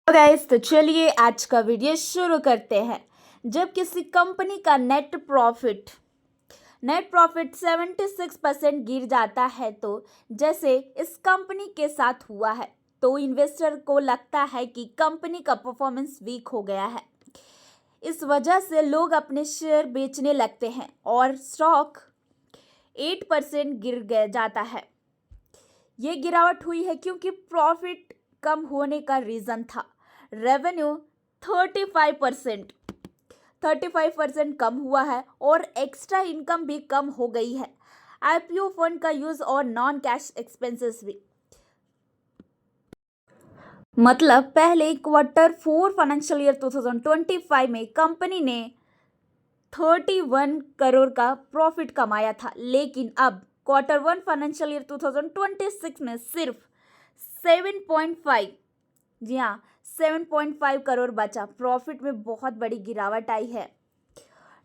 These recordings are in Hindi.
गाइस, तो चलिए आज का वीडियो शुरू करते हैं। जब किसी कंपनी का नेट प्रॉफिट 76% गिर जाता है, तो जैसे इस कंपनी के साथ हुआ है, तो इन्वेस्टर को लगता है कि कंपनी का परफॉर्मेंस वीक हो गया है। इस वजह से लोग अपने शेयर बेचने लगते हैं और स्टॉक 8% जाता है। ये गिरावट हुई है क्योंकि प्रॉफिट कम होने का रीज़न था। रेवेन्यू 35% कम हुआ है और एक्स्ट्रा इनकम भी कम हो गई है। आईपीओ फंड का यूज़ और नॉन कैश एक्सपेंसेस भी। मतलब पहले Q4 फाइनेंशियल ईयर 2025 में कंपनी ने 31 करोड़ का प्रॉफिट कमाया था, लेकिन अब Q1 फाइनेंशियल ईयर 2026 में सिर्फ 7.5, जी हाँ 7.5 करोड़ बचा। प्रॉफिट में बहुत बड़ी गिरावट आई है।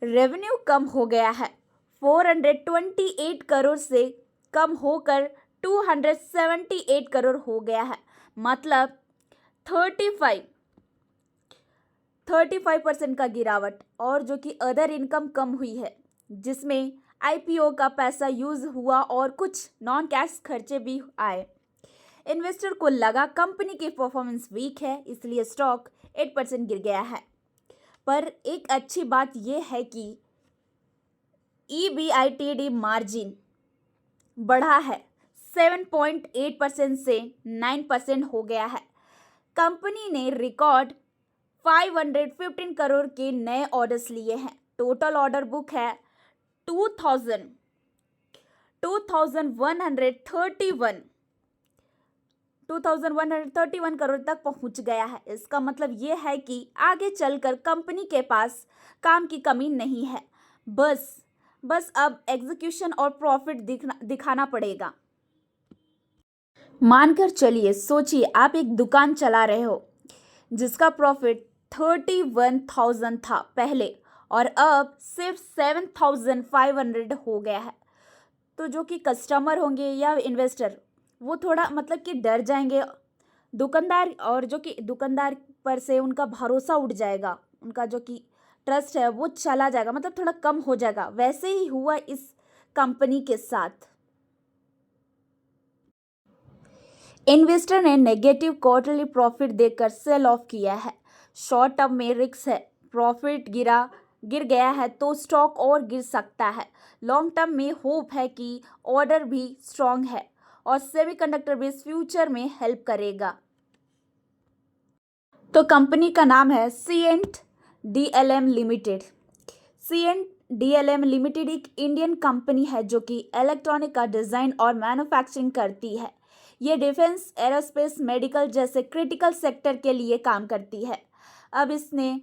रेवेन्यू कम हो गया है, 428 करोड़ से कम होकर 278 करोड़ हो गया है। मतलब 35% का गिरावट। और जो कि अदर इनकम कम हुई है, जिसमें आईपीओ का पैसा यूज़ हुआ और कुछ नॉन कैश खर्चे भी आए। इन्वेस्टर को लगा कंपनी की परफॉर्मेंस वीक है, इसलिए स्टॉक 8% गिर गया है। पर एक अच्छी बात यह है कि EBITDA मार्जिन बढ़ा है, 7.8% से 9% हो गया है। कंपनी ने रिकॉर्ड 515 करोड़ के नए ऑर्डर्स लिए हैं। टोटल ऑर्डर बुक है 2131 करोड़ तक पहुंच गया है। इसका मतलब ये है कि आगे चलकर कंपनी के पास काम की कमी नहीं है। बस अब एग्जीक्यूशन और प्रॉफिट दिखाना पड़ेगा। मानकर चलिए, सोचिए आप एक दुकान चला रहे हो जिसका प्रॉफिट 31,000 था पहले और अब सिर्फ 7,500 हो गया है। तो जो कि कस्टमर होंगे या इन्वेस्टर, वो थोड़ा मतलब कि डर जाएंगे दुकानदार, और जो कि दुकानदार पर से उनका भरोसा उठ जाएगा, उनका जो कि ट्रस्ट है वो चला जाएगा, मतलब थोड़ा कम हो जाएगा। वैसे ही हुआ इस कंपनी के साथ। इन्वेस्टर ने नेगेटिव क्वार्टरली प्रॉफिट देखकर सेल ऑफ किया है। शॉर्ट टर्म में रिस्क है, प्रॉफिट गिर गया है तो स्टॉक और गिर सकता है। लॉन्ग टर्म में होप है कि ऑर्डर भी स्ट्रांग है और सेमीकंडक्टर भी फ्यूचर में हेल्प करेगा। तो कंपनी का नाम है सीएंट डीएलएम लिमिटेड। सीएंट डीएलएम लिमिटेड एक इंडियन कंपनी है जो कि इलेक्ट्रॉनिक का डिज़ाइन और मैन्युफैक्चरिंग करती है। ये डिफेंस, एरोस्पेस, मेडिकल जैसे क्रिटिकल सेक्टर के लिए काम करती है। अब इसने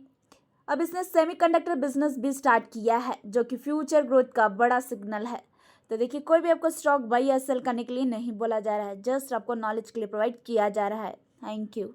सेमीकंडक्टर बिजनेस भी स्टार्ट किया है, जो कि फ्यूचर ग्रोथ का बड़ा सिग्नल है। तो देखिए, कोई भी आपको स्टॉक बाई या सेल करने के लिए नहीं बोला जा रहा है, जस्ट आपको नॉलेज के लिए प्रोवाइड किया जा रहा है। Thank you.